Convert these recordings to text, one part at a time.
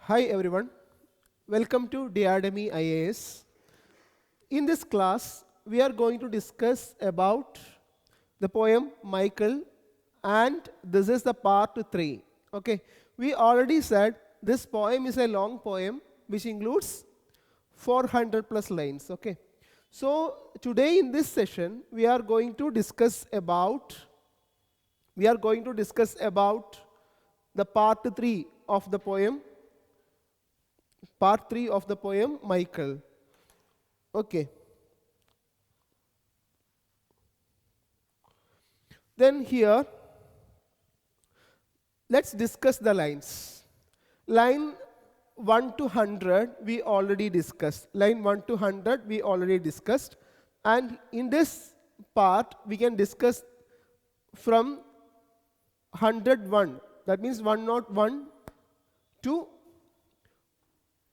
Hi everyone, welcome to DIADEMY IAS. In this class, we are going to discuss about the poem Michael, and this is the part 3. Okay, we already said this poem is a long poem which includes 400 plus lines. Okay, so today in this session we are going to discuss about the part 3 of the poem. Part 3 of the poem Michael. Okay. Then here, let's discuss the lines. Line 1 to 100 we already discussed. Line 1 to 100 we already discussed. And in this part, we can discuss from 101. That means 101 to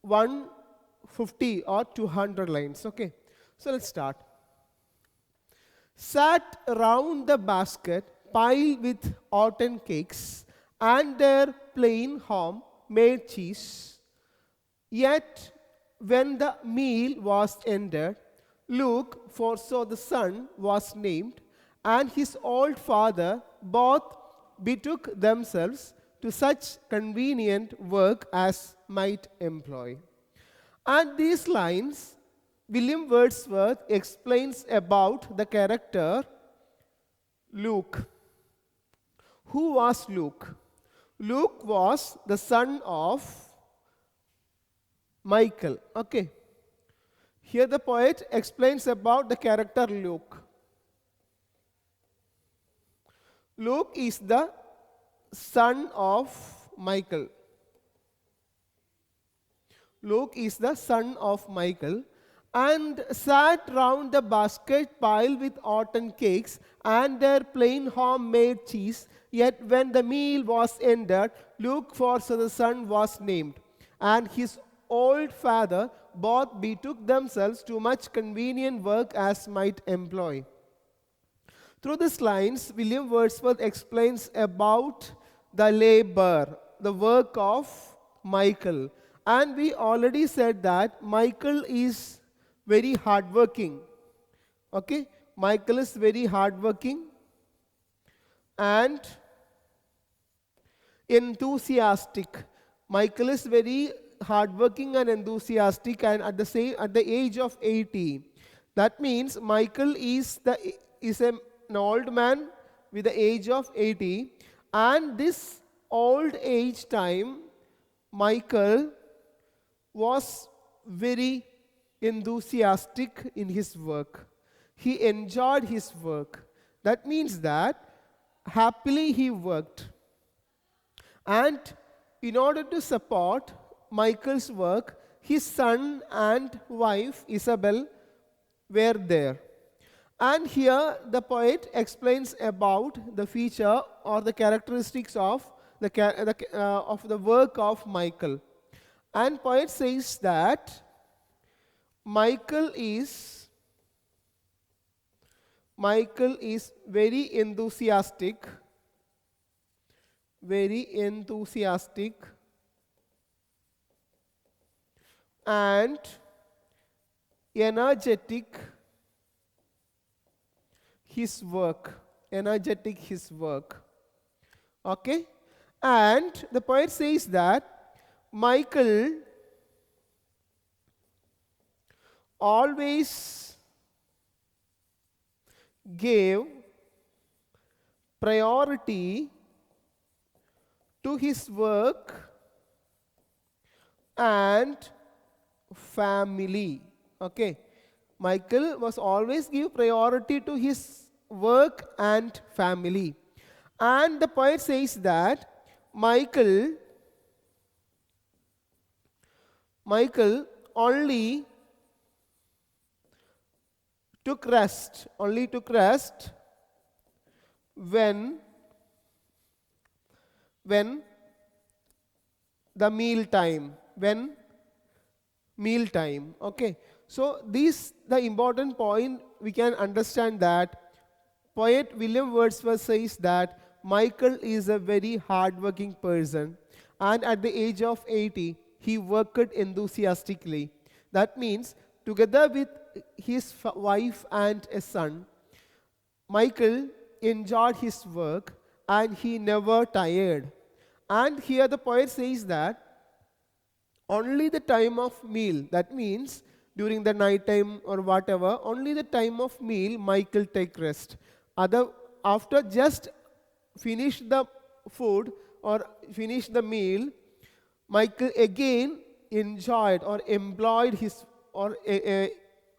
150 or 200 lines. Okay, so let's start. Sat round the basket piled with autumn cakes and their plain home-made cheese. Yet when the meal was ended, Luke foresaw the son was named, and his old father both betook themselves to such convenient work as might employ. And these lines, William Wordsworth explains about the character Luke. Who was Luke? Luke was the son of Michael. Okay. Here the poet explains about the character Luke. Luke is the son of Michael. Luke is the son of Michael, and sat round the basket piled with autumn cakes and their plain home-made cheese. Yet when the meal was ended, Luke foresaw the son was named, and his old father both betook themselves to much convenient work as might employ. Through these lines, William Wordsworth explains about the labor, the work of Michael. And we already said that Michael is very hardworking. Okay? Michael is very hardworking and enthusiastic. Michael is very hardworking and enthusiastic, and at the age of 80. That means Michael is an old man with the age of 80, and this old age time, Michael was very enthusiastic in his work. He enjoyed his work. That means that happily he worked. And in order to support Michael's work, his son and wife Isabel were there. And here the poet explains about the feature or the characteristics of the work of Michael. And poet says that Michael is very enthusiastic, and energetic his work. Okay? And the poet says that Michael always gave priority to his work and family. Okay. Michael was always give priority to his work and family. And the poet says that Michael only took rest when the meal time. Okay, so the important point we can understand that poet William Wordsworth says that Michael is a very hardworking person, and at the age of 80 he worked enthusiastically. That means, together with his wife and a son, Michael enjoyed his work and he never tired. And here the poet says that only the time of meal, that means during the night time or whatever, only the time of meal Michael take rest. After just finish the food or finish the meal, Michael again enjoyed or employed his or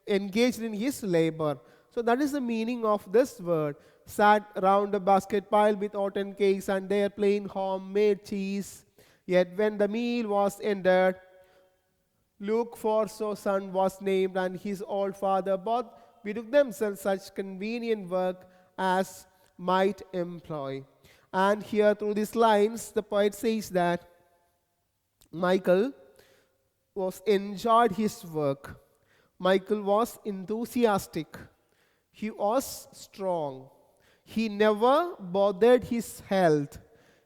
engaged in his labor. So that is the meaning of this word. Sat round a basket pile with oaten cakes and their plain homemade cheese. Yet when the meal was ended, Luke foresaw son was named, and his old father both betook themselves such convenient work as might employ. And here through these lines, the poet says that Michael was enjoyed his work. Michael was enthusiastic. He was strong. He never bothered his health.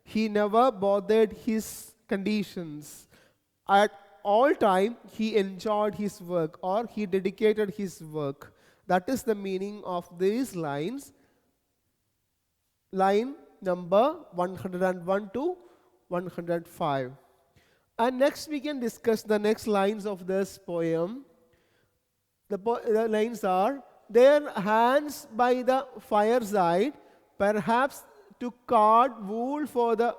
He never bothered his conditions. At all time, he enjoyed his work or he dedicated his work. That is the meaning of these lines. Line number 101 to 105. And next we can discuss the next lines of this poem. The lines are, their hands by the fireside, perhaps to card wool for the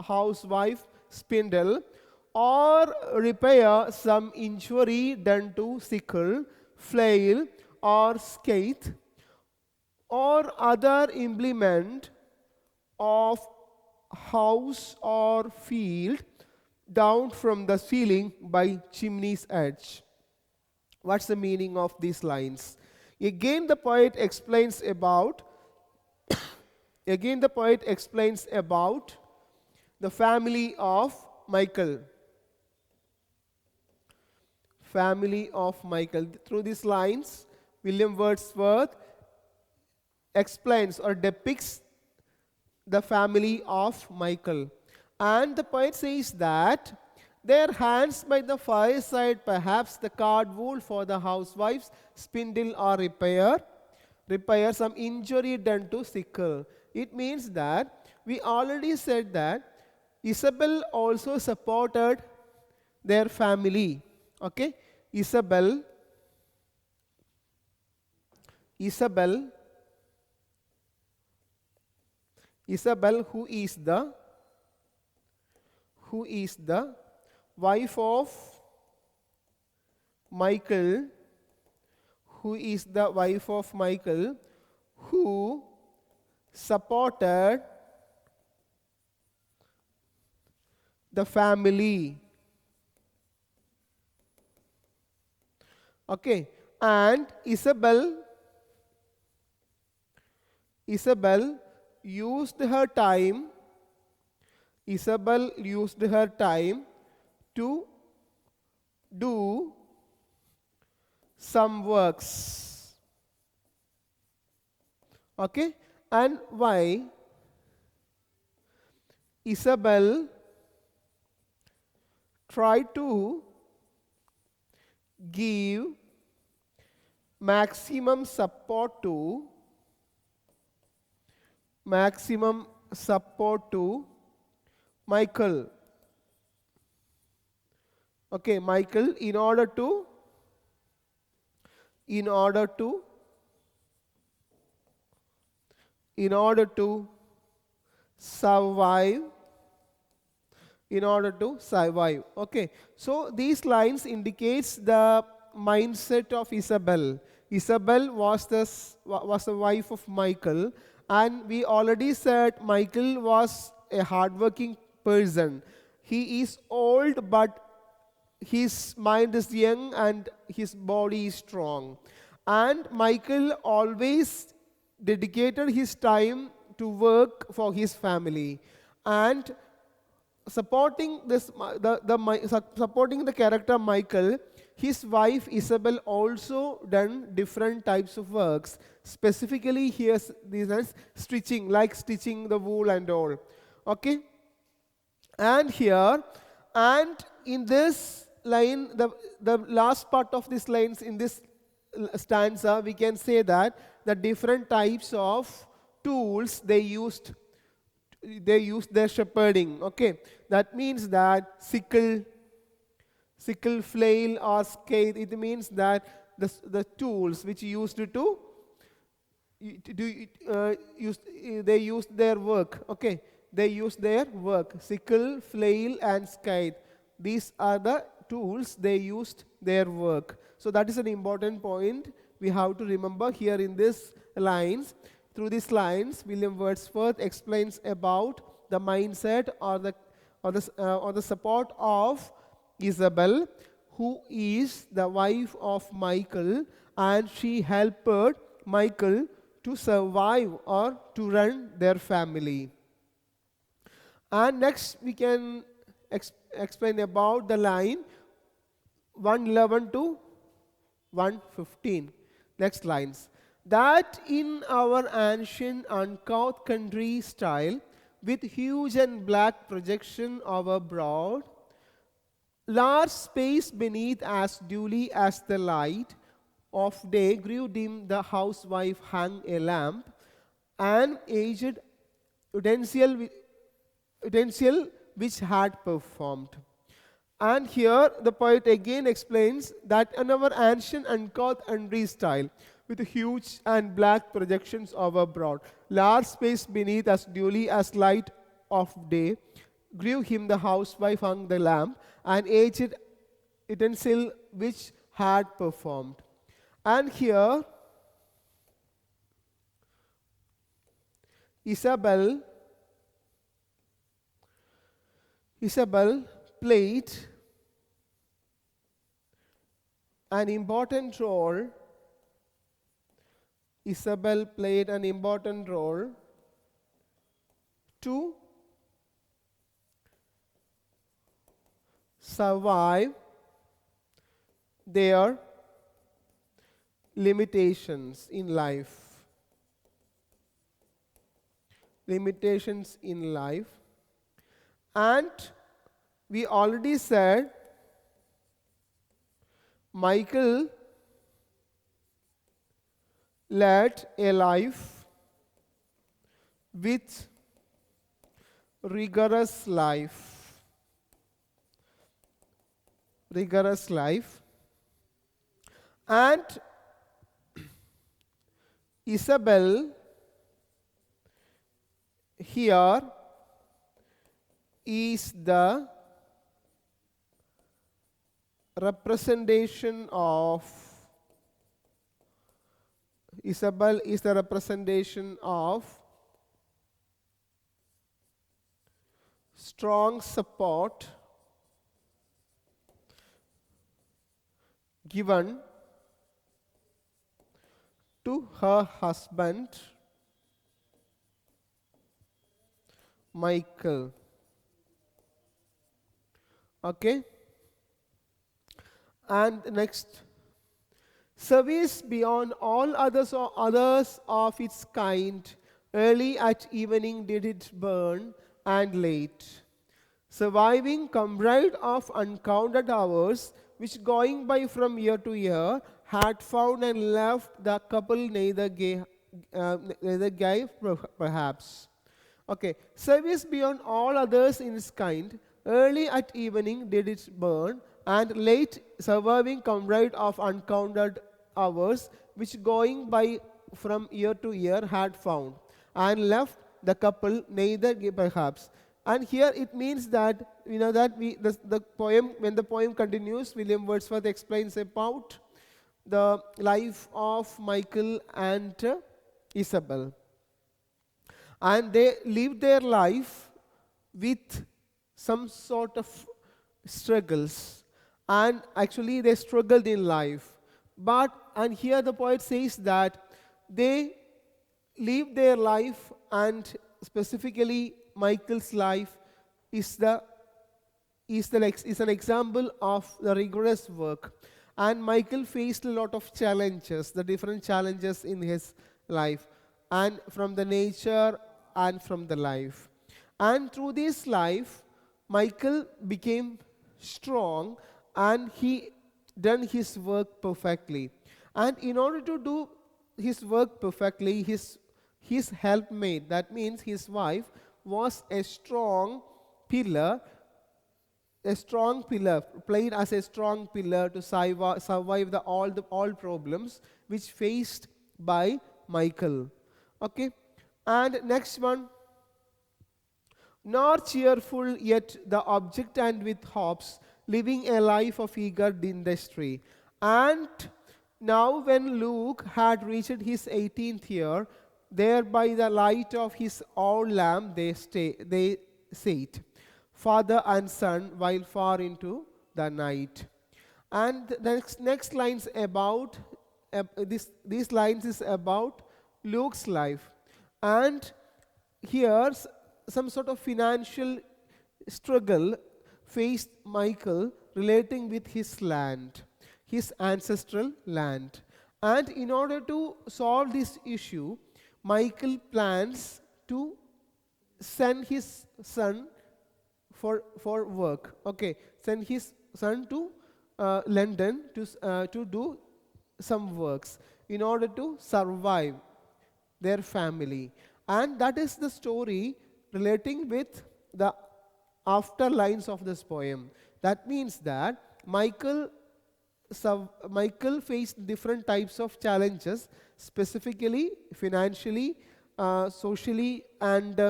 housewife spindle, or repair some injury done to sickle, flail, or scythe, or other implement of house or field, down from the ceiling by chimney's edge. What's the meaning of these lines? Again the poet explains about the family of Michael. Family of Michael. Through these lines, William Wordsworth explains or depicts the family of Michael. And the poet says that their hands by the fireside, perhaps the card wool for the housewife's spindle or repair some injury done to sickle. It means that we already said that Isabel also supported their family. Okay? Isabel, who is the wife of Michael, who supported the family. Okay, and Isabel used her time to do some works. Okay, and why? Isabel tried to give maximum support to Michael. Okay, Michael, in order to survive. Okay, so these lines indicates the mindset of Isabel. Isabel was the wife of Michael, and we already said Michael was a hardworking person. He is old, but his mind is young and his body is strong. And Michael always dedicated his time to work for his family. And supporting the character Michael, his wife Isabel also done different types of works. Specifically, here's these stitching, like stitching the wool and all. Okay, and in this line, the last part of this lines in this stanza, we can say that the different types of tools they used their shepherding. Okay, that means that sickle, flail, or scythe. It means that the tools which used to they used their work. Okay, they used their work. Sickle, flail, and scythe. These are the tools they used their work. So that is an important point we have to remember here in these lines. Through these lines, William Wordsworth explains about the mindset or the support of Isabel, who is the wife of Michael, and she helped Michael to survive or to run their family. And next we can explain about the line 111 to 115. Next lines. That in our ancient uncouth country style, with huge and black projection over broad, large space beneath as duly as the light of day grew dim, the housewife hung a lamp, an aged utensil which had performed. And here the poet again explains that in our ancient uncouth country style, with huge and black projections over broad, large space beneath as duly as light of day, grew him the housewife hung the lamp, an aged utensil which had performed. And here Isabel played an important role. Isabel played an important role to survive their limitations in life. Limitations in life. And we already said Michael led a life with rigorous life. Rigorous life. And Isabel here is the representation of Isabel is the representation of strong support given to her husband Michael. Okay? And next, service beyond all others of its kind, early at evening did it burn, and late. Surviving comrade of uncounted hours, which going by from year to year, had found and left the couple neither gay perhaps. Okay, service beyond all others in its kind, early at evening did it burn, and late surviving comrade of uncounted hours, which going by from year to year had found, and left the couple neither gay perhaps. And here it means that, that the poem, when the poem continues, William Wordsworth explains about the life of Michael and Isabel. And they lived their life with some sort of struggles. And actually they struggled in life. And here the poet says that they lived their life, and specifically Michael's life is an example of the rigorous work. And Michael faced a lot of challenges, the different challenges in his life, and from the nature and from the life. And through this life, Michael became strong, and he done his work perfectly. And in order to do his work perfectly, his helpmate, that means his wife, was a strong pillar, played as a strong pillar to survive all problems which faced by Michael. Okay, and next one, nor cheerful yet the object and with hopes, living a life of eager industry. And now when Luke had reached his 18th year, there by the light of his own lamp they sat, father and son, while far into the night. And the next lines about these lines is about Luke's life. And here's some sort of financial struggle faced Michael relating with his land, his ancestral land. And in order to solve this issue, Michael plans to send his son for work. Okay, send his son to London to do some works in order to survive their family. And that is the story relating with the after lines of this poem. That means that Michael faced different types of challenges, specifically financially, socially, and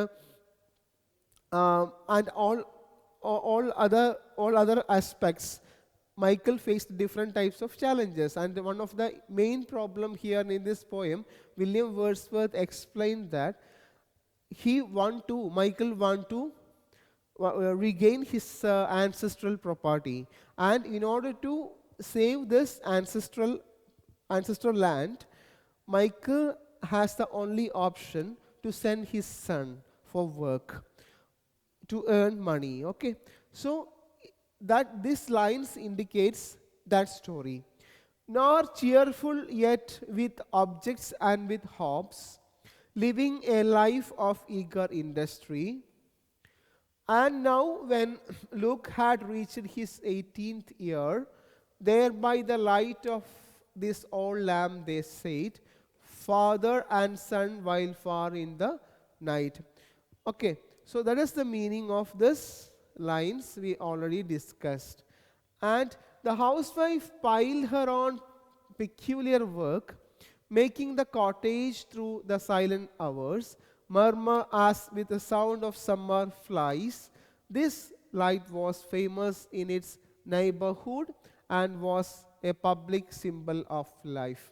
all other aspects. Michael faced different types of challenges, and one of the main problem here in this poem, William Wordsworth explained that Michael want to regain his ancestral property, and in order to save this ancestral land, Michael has the only option to send his son for work to earn money. Okay, so that this lines indicates that story. Nor cheerful yet with objects and with hopes, living a life of eager industry. And now when Luke had reached his 18th year, there by the light of this old lamp they sat, father and son, while far in the night. Okay, so that is the meaning of this lines we already discussed. And the housewife piled her on peculiar work, making the cottage through the silent hours, murmur as with the sound of summer flies. This light was famous in its neighborhood and was a public symbol of life.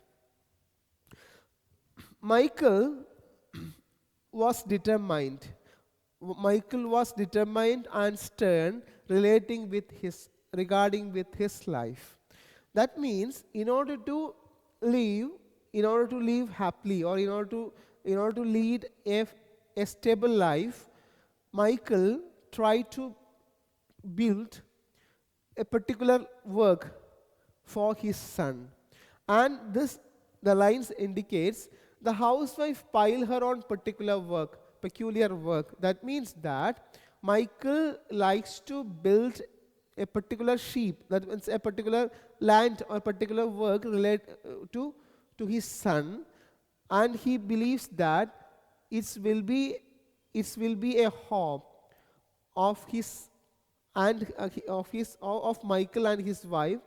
Michael was determined. Michael was determined and stern regarding with his life. That means in order to live happily, or in order to lead a stable life, Michael tried to build a particular work for his son. And the lines indicates the housewife piled her on peculiar work. That means that Michael likes to build a particular sheep, that means a particular land or particular work related to his son, and he believes that it will be a hope of Michael and his wife,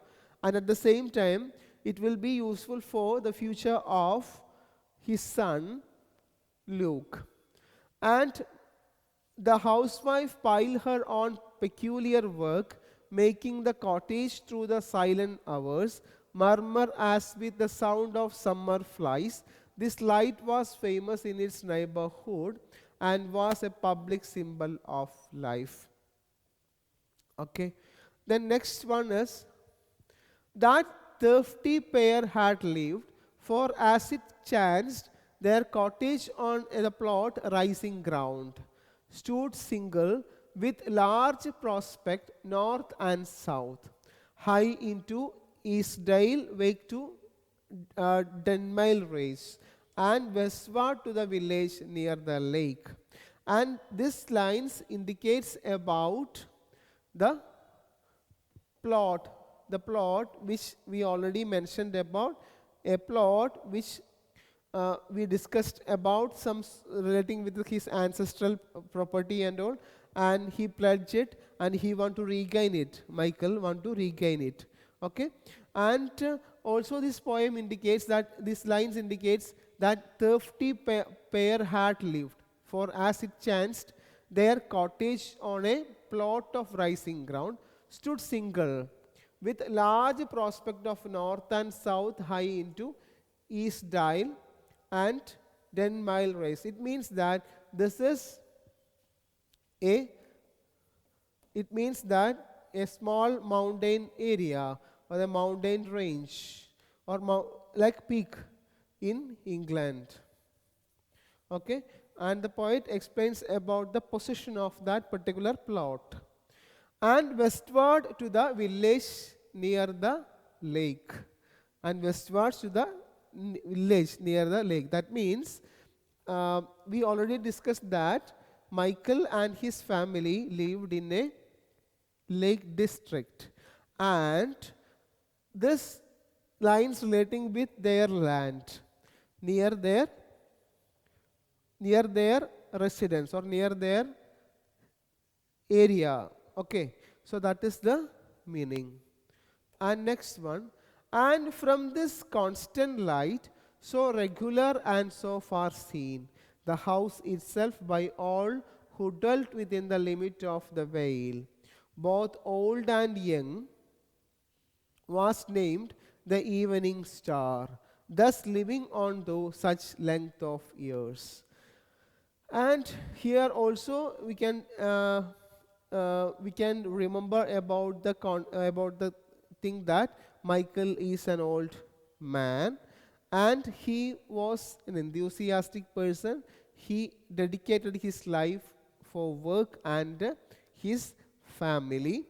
and at the same time it will be useful for the future of his son Luke. And the housewife piled her on peculiar work, making the cottage through the silent hours, murmur as with the sound of summer flies. This light was famous in its neighborhood and was a public symbol of life. Okay. The next one is that thrifty pair had lived, for as it chanced, their cottage on the plot rising ground stood single, with large prospect north and south, high into Eastdale, wake to Denmile Race, and westward to the village near the lake. And this lines indicates about the plot, the plot which we already mentioned about, a plot which we discussed about some relating with his ancestral property and all, and he pledged it and he want to regain it. Michael want to regain it. Okay, and also this poem indicates that these lines indicates that thrifty pair had lived, for as it chanced, their cottage on a plot of rising ground stood single, with large prospect of north and south high into East Dial and 10-mile race. It means that this is a it means that a small mountain area or a mountain range or like peak in England. Okay, and the poet explains about the position of that particular plot. And westward to the village near the lake. And westwards to the village near the lake. That means we already discussed that Michael and his family lived in a lake district, and this lines relating with their land near their residence or near their area. Okay, so that is the meaning. And next one, and from this constant light, so regular and so far seen, the house itself by all who dwelt within the limit of the vale, both old and young, was named the evening star, thus living on through such length of years. And here also we can remember about the thing that Michael is an old man, and he was an enthusiastic person. He dedicated his life for work and his family.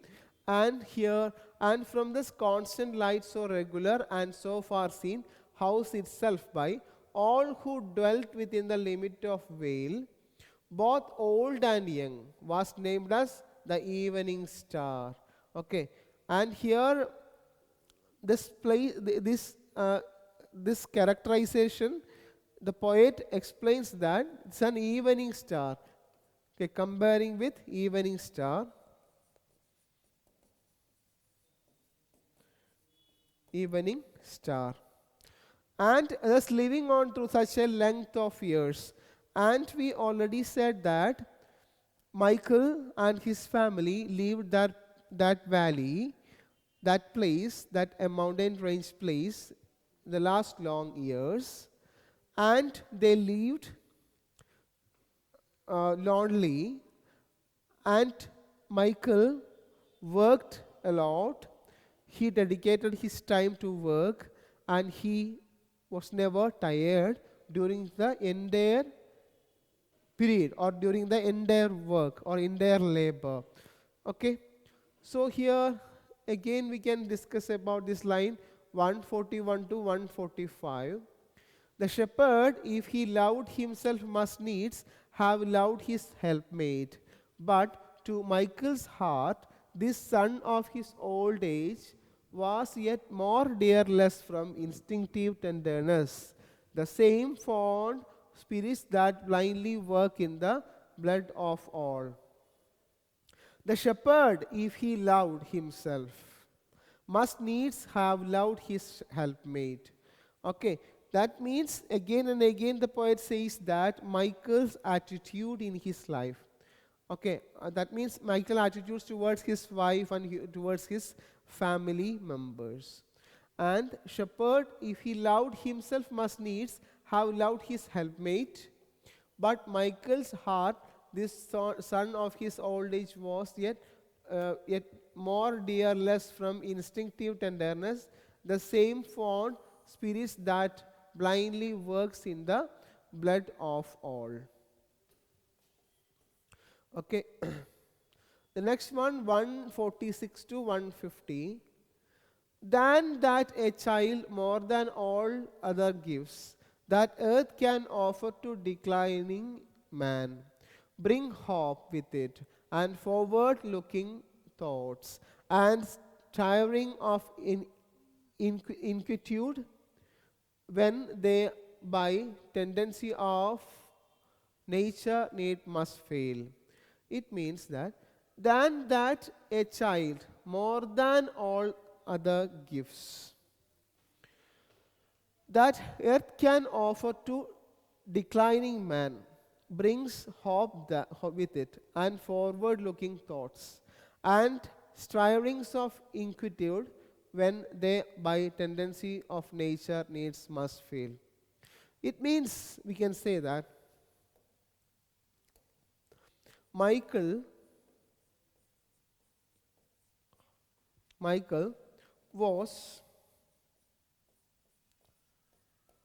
And here, and from this constant light so regular and so far seen, house itself by all who dwelt within the limit of vale, both old and young, was named as the evening star. Okay, and here this characterization, the poet explains that it's an evening star. Okay, comparing with evening star. Evening star, and thus living on through such a length of years. And we already said that Michael and his family lived that valley, that place, that a mountain range place, the last long years, and they lived lonely, and Michael worked a lot. He dedicated his time to work, and he was never tired during the entire period or during the entire work or entire labor. Okay, so here again we can discuss about this line 141 to 145. The shepherd, if he loved himself, must needs have loved his helpmate, but to Michael's heart this son of his old age was yet more dearless from instinctive tenderness, the same fond spirits that blindly work in the blood of all. The shepherd, if he loved himself, must needs have loved his helpmate. Okay, that means again and again the poet says that Michael's attitude in his life. Okay, that means Michael's attitudes towards his wife and towards his family members. And shepherd, if he loved himself, must needs have loved his helpmate. But Michael's heart, this son of his old age, was yet more dearless from instinctive tenderness, the same fond spirits that blindly works in the blood of all. Okay. The next one, 146 to 150. Than that a child more than all other gifts that earth can offer to declining man, bring hope with it and forward looking thoughts, and tiring of inquietude when they by tendency of nature need must fail. It means that than that a child more than all other gifts that earth can offer to declining man brings hope with it and forward looking thoughts and strivings of inquietude when they by tendency of nature needs must fail. It means we can say that Michael was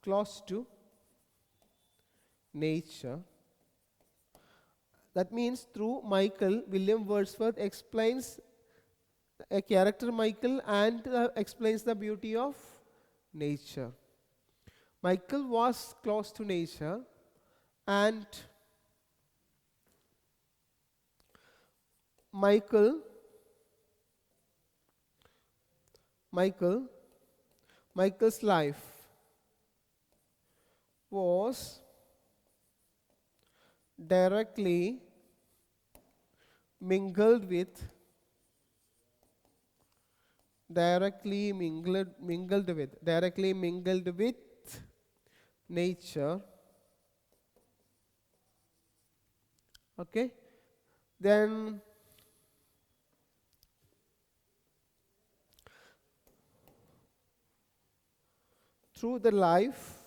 close to nature. That means through Michael, William Wordsworth explains a character Michael and explains the beauty of nature. Michael was close to nature, and Michael's life was directly mingled with nature. Okay, then through the life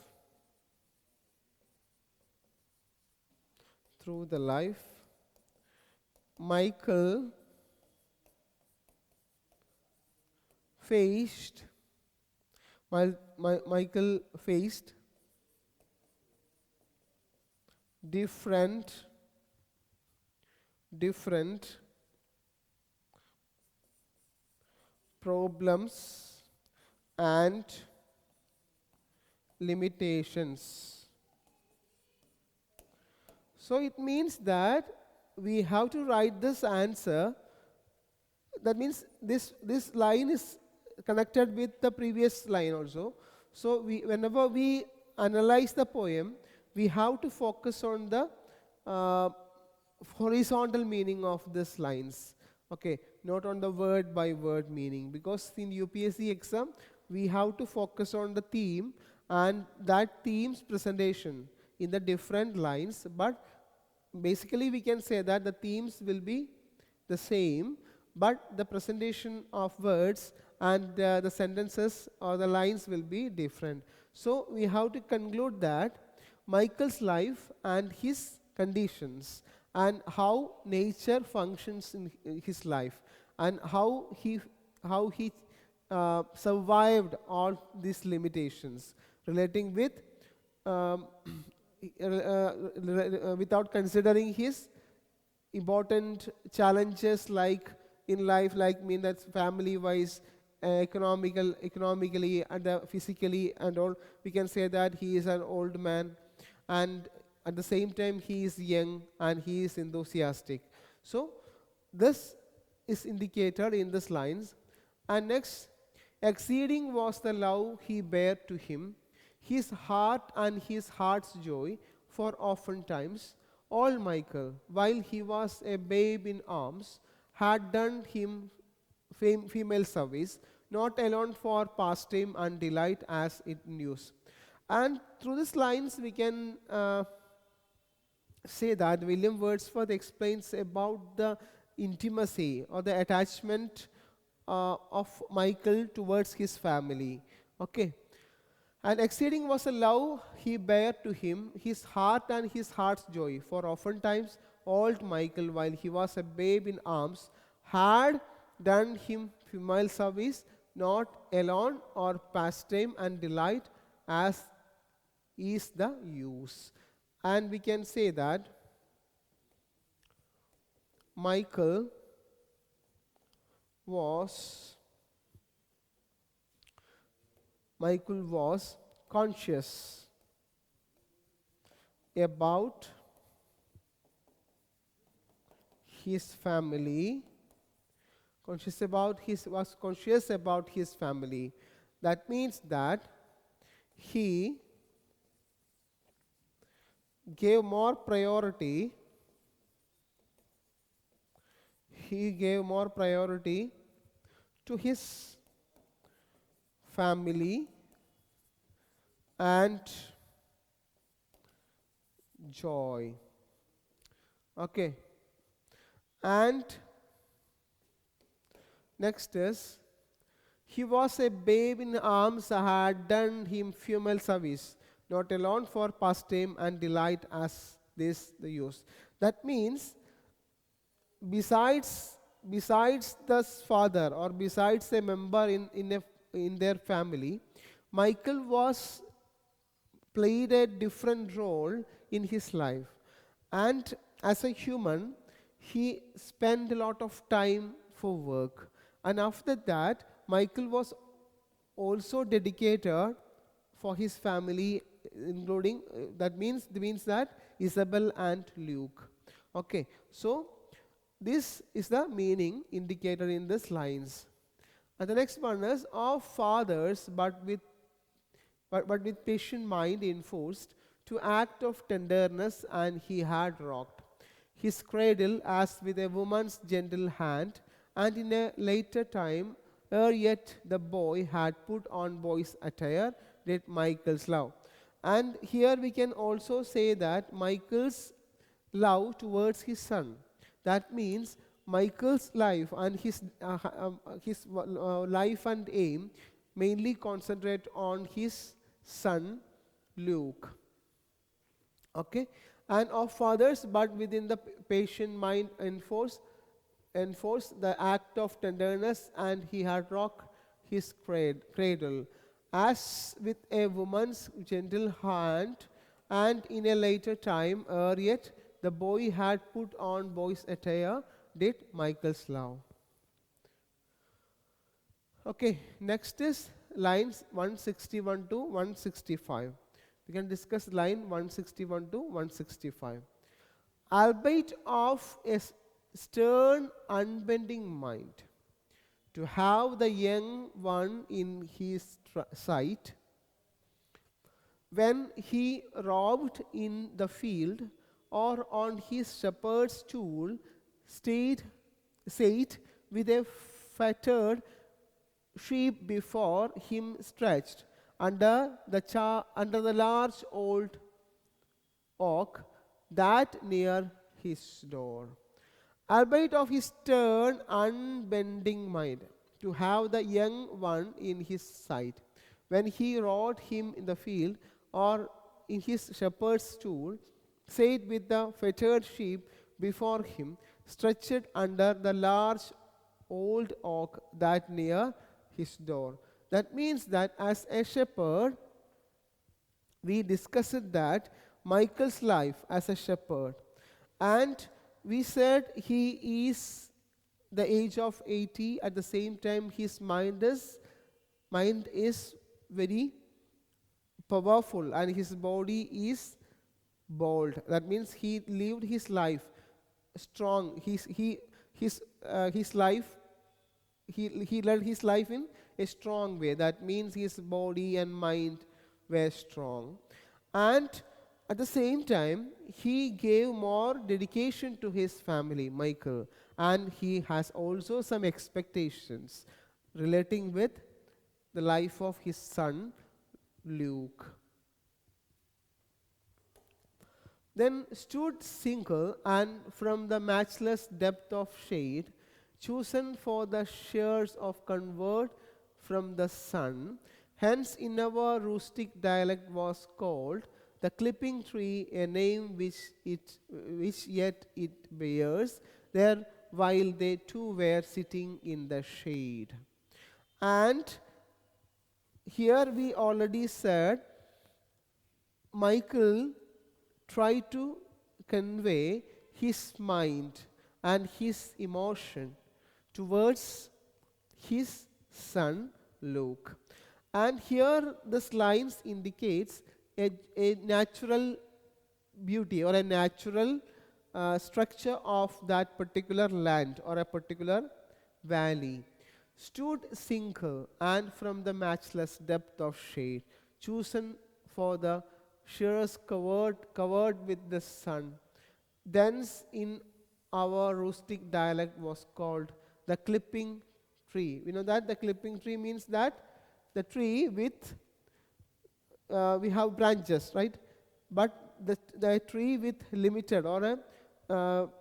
Michael faced Michael faced different problems and limitations. So it means that we have to write this answer. That means this line is connected with the previous line also. So whenever we analyze the poem, we have to focus on the horizontal meaning of these lines. Okay, not on the word by word meaning, because in UPSC exam we have to focus on the theme and that theme's presentation in the different lines, but basically we can say that the themes will be the same, but the presentation of words and the sentences or the lines will be different. So we have to conclude that Michael's life and his conditions and how nature functions in his life and how he survived all these limitations relating with without considering his important challenges like in life, like mean that's family wise, economically and physically and all. We can say that he is an old man, and at the same time he is young and he is enthusiastic. So this is indicated in these lines. And next, exceeding was the love he bare to him, his heart and his heart's joy, for oftentimes all Michael, while he was a babe in arms, had done him female service, not alone for pastime and delight as it knews. And through these lines we can say that William Wordsworth explains about the intimacy or the attachment of Michael towards his family. Okay. And exceeding was a love he bare to him, his heart and his heart's joy. For oftentimes old Michael, while he was a babe in arms, had done him female service, not alone or pastime and delight, as is the use. And we can say that Michael was conscious about his family, was conscious about his family. That means that he gave more priority. He gave more priority to his family and joy. Okay. And next is, he was a babe in arms, had done him female service, not alone for pastime and delight as this the use. That means, besides the father or besides a member in their family, Michael was played a different role in his life. And as a human, he spent a lot of time for work. And after that, Michael was also dedicated for his family, including, that means that Isabel and Luke. Okay, so this is the meaning indicated in these lines. And the next one is, of fathers, but with patient mind enforced to act of tenderness, and he had rocked his cradle as with a woman's gentle hand, and in a later time, ere yet the boy had put on boy's attire, did Michael's love. And here we can also say that Michael's love towards his son. That means Michael's life and his life and aim mainly concentrate on his son Luke. Okay, and of fathers, but within the patient mind enforce the act of tenderness, and he had rocked his cradle as with a woman's gentle hand, and in a later time, ere yet the boy had put on boy's attire, did Michael's love. Okay, next is lines 161 to 165. We can discuss line 161 to 165. Albeit of a stern, unbending mind, to have the young one in his sight, when he roved in the field, or on his shepherd's stool sate with a fettered sheep before him stretched under the large old oak that near his door. Albeit of his stern, unbending mind, to have the young one in his sight, when he rode him in the field, or in his shepherd's stool, sate with the fettered sheep before him, stretched under the large old oak that near his door. That means that as a shepherd, we discussed that Michael's life as a shepherd, and we said he is the age of 80. At the same time, his mind is very powerful, and his body is bold. That means he lived his life strong. He led his life in a strong way. That means his body and mind were strong. And at the same time, he gave more dedication to his family, Michael, and he has also some expectations relating with the life of his son, Luke. Then stood single, and from the matchless depth of shade, chosen for the shares of convert from the sun, hence in our rustic dialect was called the clipping tree, a name which yet it bears, there while they two were sitting in the shade. And here we already said Michael tried to convey his mind and his emotion towards his son Luke. And here this lines indicates a natural beauty or a natural structure of that particular land or a particular valley stood single, and from the matchless depth of shade, chosen for the shears covered with the sun. Thence in our rustic dialect was called the clipping tree. We know that the clipping tree means that the tree with we have branches, right? But the tree with limited or a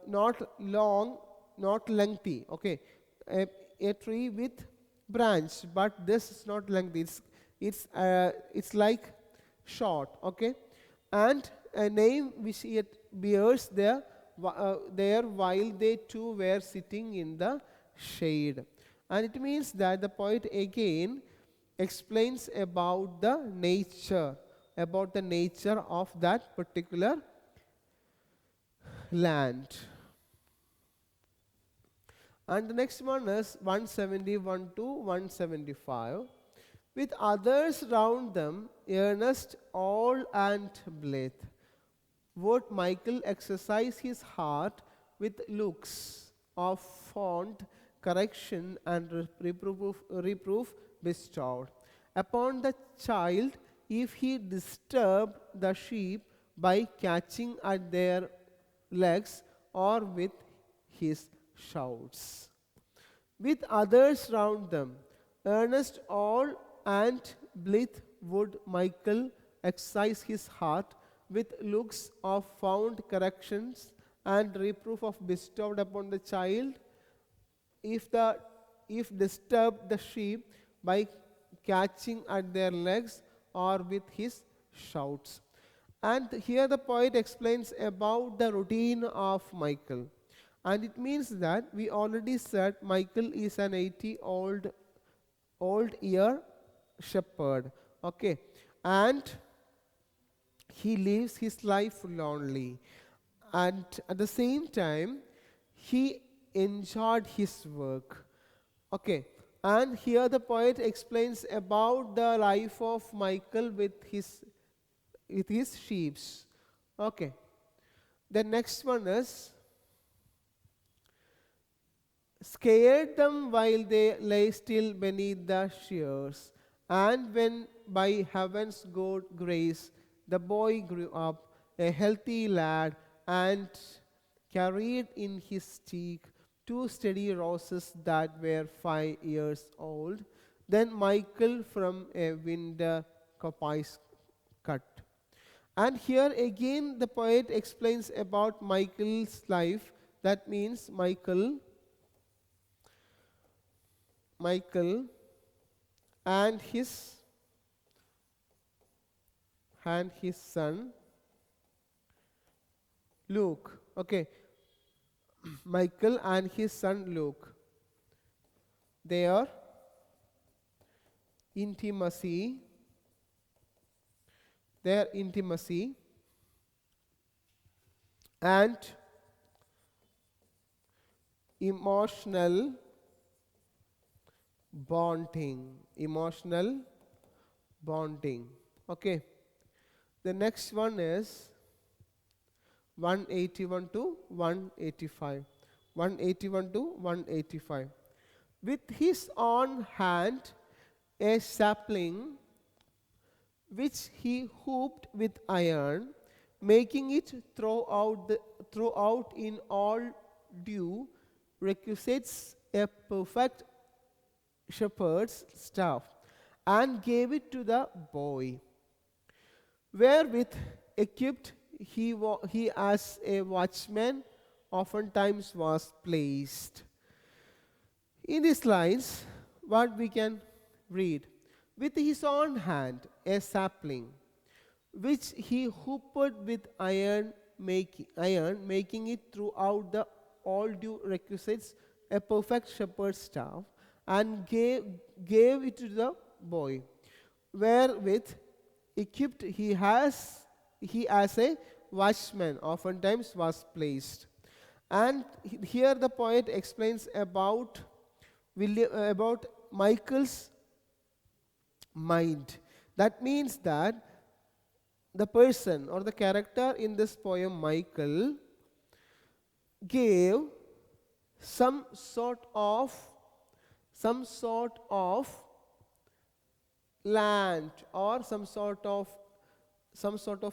not long, not lengthy. Okay, a tree with branch, but this is not lengthy. It's like short. Okay, and a name which it bears there while they two were sitting in the shade. And it means that the poet again explains about the nature of that particular land. And the next one is 171 to 175. With others round them, earnest all and blithe, would Michael exercise his heart with looks of fond correction and reproof bestowed upon the child if he disturbed the sheep by catching at their legs or with his shouts. With others round them, earnest all and blithe would Michael exercise his heart with looks of fond corrections and reproof of bestowed upon the child if disturbed the sheep by catching at their legs or with his shouts. And here the poet explains about the routine of Michael. And it means that we already said Michael is an 80-old year shepherd. Okay. And he lives his life lonely. And at the same time, he enjoyed his work. Okay. And here the poet explains about the life of Michael with his sheep. Okay. The next one is scared them while they lay still beneath the shears. And when by heaven's good grace the boy grew up, a healthy lad, and carried in his cheek 2 steady roses that were 5 years old, then Michael from a winter coppice cut. And here again the poet explains about Michael's life. That means Michael and his son Luke. Okay. Michael and his son Luke. Their intimacy and emotional bonding. Okay. The next one is 181 to 185. 181 to 185. With his own hand a sapling which he hooped with iron, making it throw out in all due requisites a perfect shepherd's staff, and gave it to the boy, wherewith equipped he as a watchman oftentimes was placed. In these lines, what we can read: with his own hand a sapling, which he hooped with iron, making it throughout the all due requisites a perfect shepherd's staff, and gave it to the boy, wherewith equipped he as a watchman oftentimes was placed. And here the poet explains about Michael's mind. That means that the person or the character in this poem, Michael, gave some sort of some sort of land or some sort of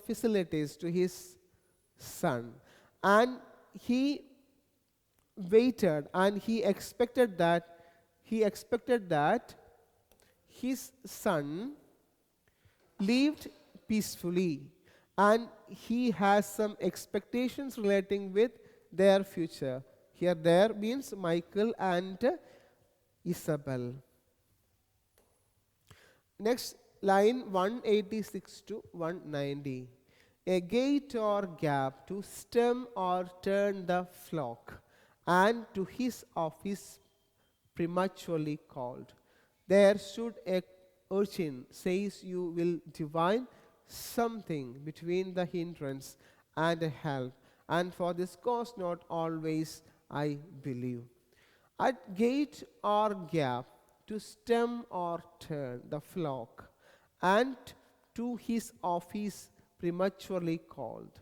facilities to his son, and he waited and he expected that his son lived peacefully, and he has some expectations relating with their future. Here there means Michael and Isabel. Next line 186 to 190. A gate or gap to stem or turn the flock, and to his office prematurely called. There stood a urchin, says you will divine something between the hindrance and a help, and for this cause not always I believe. At gate or gap, to stem or turn the flock, and to his office prematurely called.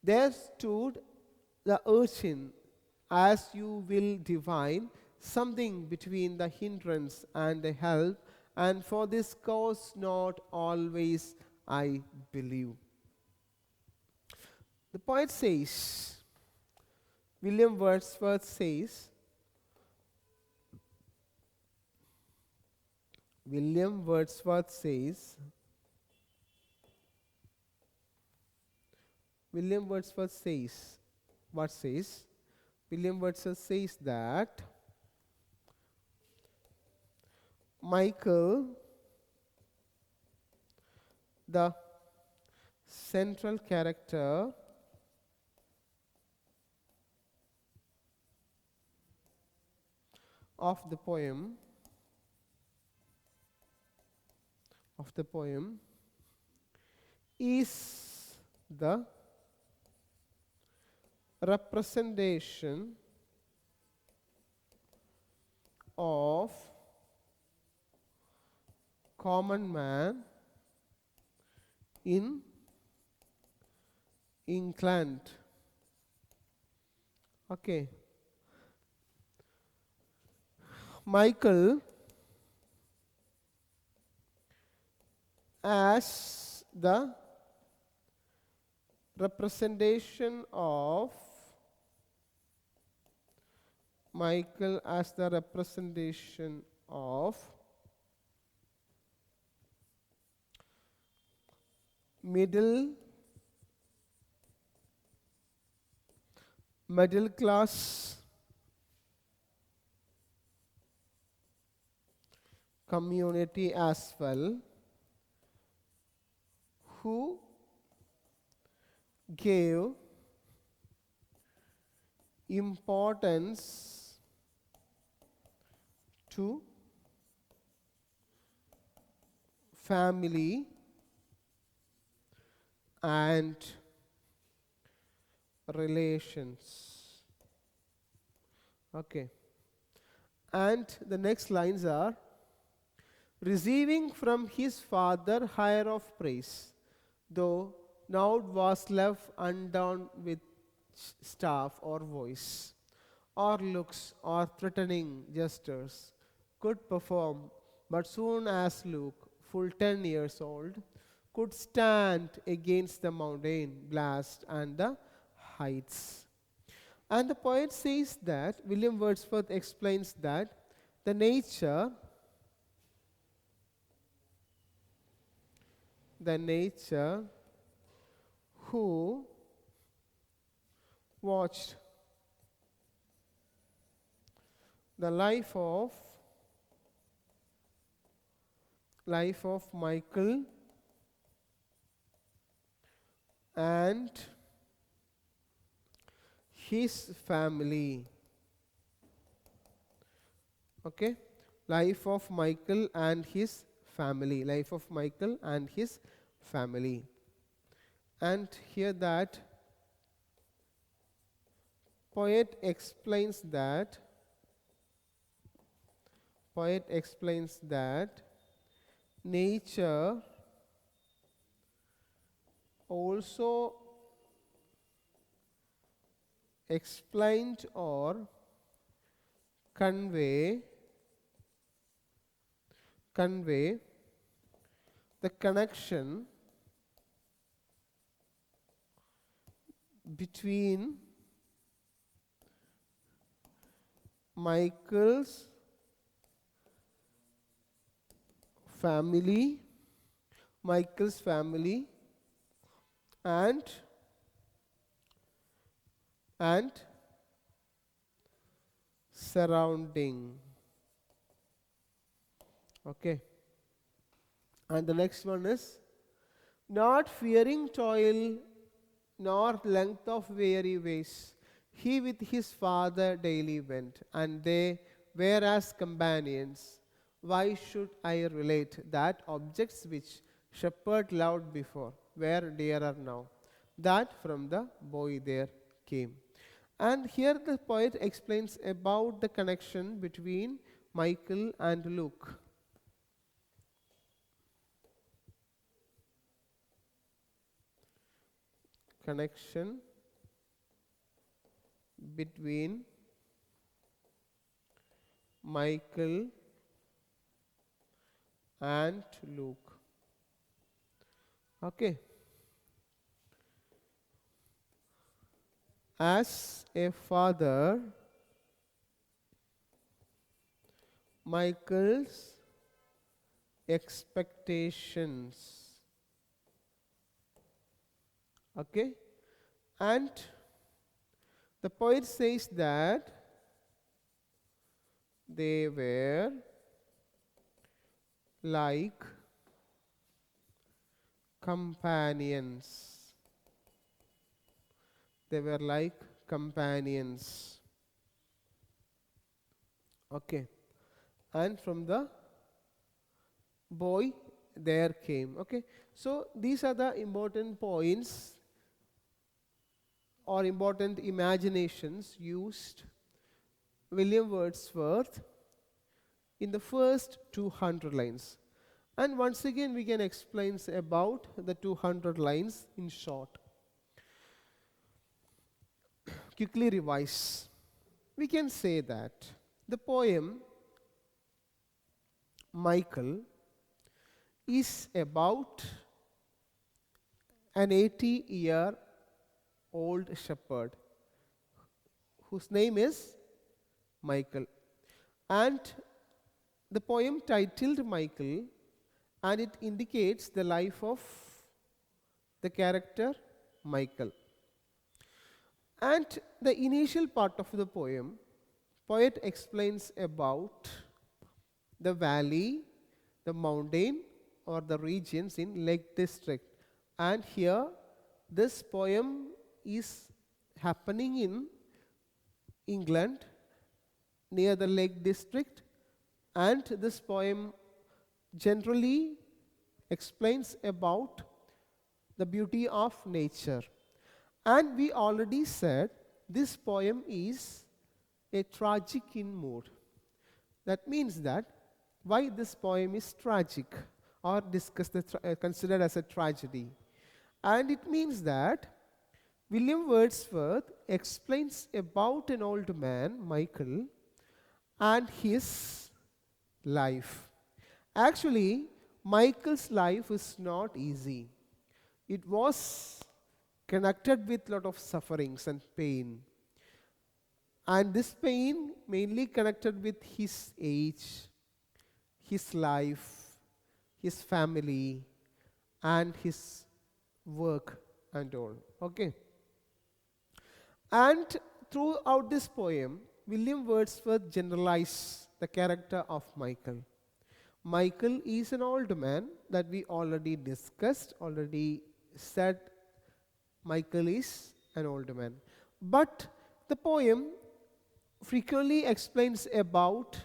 There stood the urchin, as you will divine something between the hindrance and the help, and for this cause not always I believe. The poet says, William Wordsworth says, William Wordsworth says, William Wordsworth says, what says? William Wordsworth says that Michael, the central character of the poem, is the representation of common man in England. Okay. Michael as the representation of middle class community as well, who gave importance to family and relations. Okay. And the next lines are, receiving from his father hire of praise, though now was left undone with staff or voice, or looks, or threatening gestures, could perform, but soon as Luke, full 10 years old, could stand against the mountain blast and the heights. And the poet says that, William Wordsworth explains that the nature who watched the life of Michael and his family. Okay, life of Michael and his family. And here that poet explains that nature also explained or convey convey the connection between Michael's family and surrounding. Okay. And the next one is, not fearing toil nor length of weary ways, he with his father daily went, and they were as companions. Why should I relate that objects which shepherd loved before were dearer now, that from the boy there came? And here the poet explains about the connection between Michael and Luke. Connection between Michael and Luke. Okay. As a father, Michael's expectations. Okay. And the poet says that they were like companions. They were like companions. Okay. And from the boy there came. Okay. So these are the important points or important imaginations used William Wordsworth in the first 200 lines. And once again we can explain about the 200 lines in short. Quickly revise. We can say that the poem Michael is about an 80-year-old shepherd whose name is Michael. And the poem titled Michael, and it indicates the life of the character Michael. And the initial part of the poet explains about the valley, the mountain, or the regions in Lake District. And here, this poem is happening in England, near the Lake District, and this poem generally explains about the beauty of nature. And we already said this poem is a tragic in mood. That means that why this poem is tragic or considered as a tragedy. And it means that William Wordsworth explains about an old man, Michael, and his life. Actually, Michael's life is not easy. It was connected with a lot of sufferings and pain. And this pain mainly connected with his age, his life, his family, and his work and all. Okay. And throughout this poem, William Wordsworth generalized the character of Michael. Michael is an old man that we already discussed, already said Michael is an old man. But the poem frequently explains about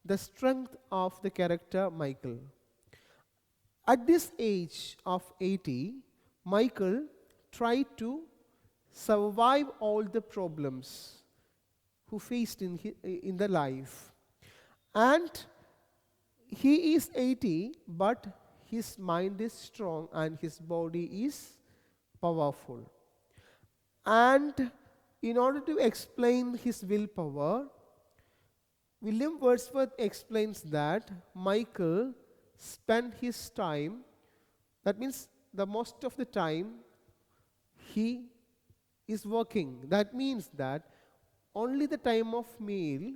the strength of the character Michael. At this age of 80, Michael tried to survive all the problems who faced in the life. And he is 80, but his mind is strong and his body is powerful. And in order to explain his willpower, William Wordsworth explains that Michael spent his time, that means the most of the time he is working. That means that only the time of meal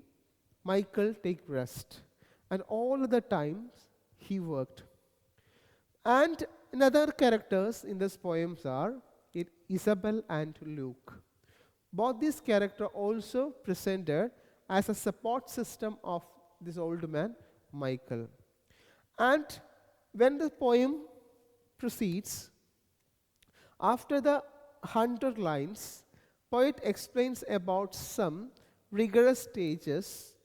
Michael take rest, and all the times he worked. And another characters in this poems are Isabel and Luke. Both these characters also presented as a support system of this old man, Michael. And when the poem proceeds, after the 100 lines, poet explains about some rigorous stages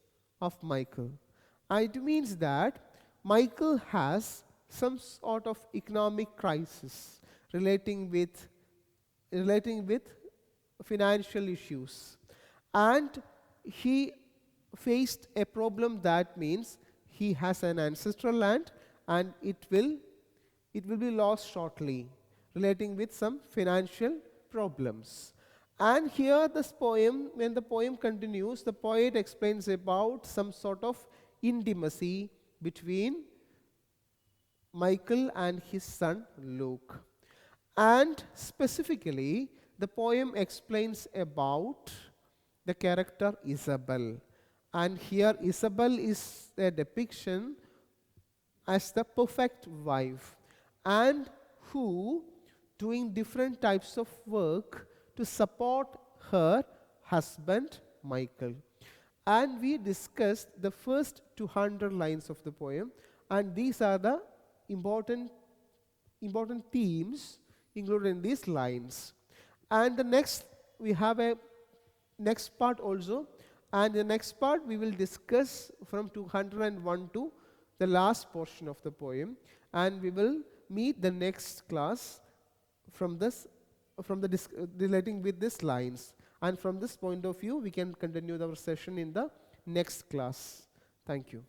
of Michael. And it means that Michael has some sort of economic crisis relating with financial issues, and he faced a problem. That means he has an ancestral land and it will be lost shortly, relating with some financial problems. And here this poem, when the poem continues, the poet explains about some sort of intimacy between Michael and his son Luke. And specifically, the poem explains about the character Isabel. And here Isabel is a depiction as the perfect wife, and who doing different types of work to support her husband Michael. And we discussed the first 200 lines of the poem, and these are the important themes included in these lines. And the next, we have a next part also, and the next part we will discuss from 201 to the last portion of the poem, and we will meet the next class from relating with these lines. And from this point of view, we can continue our session in the next class. Thank you.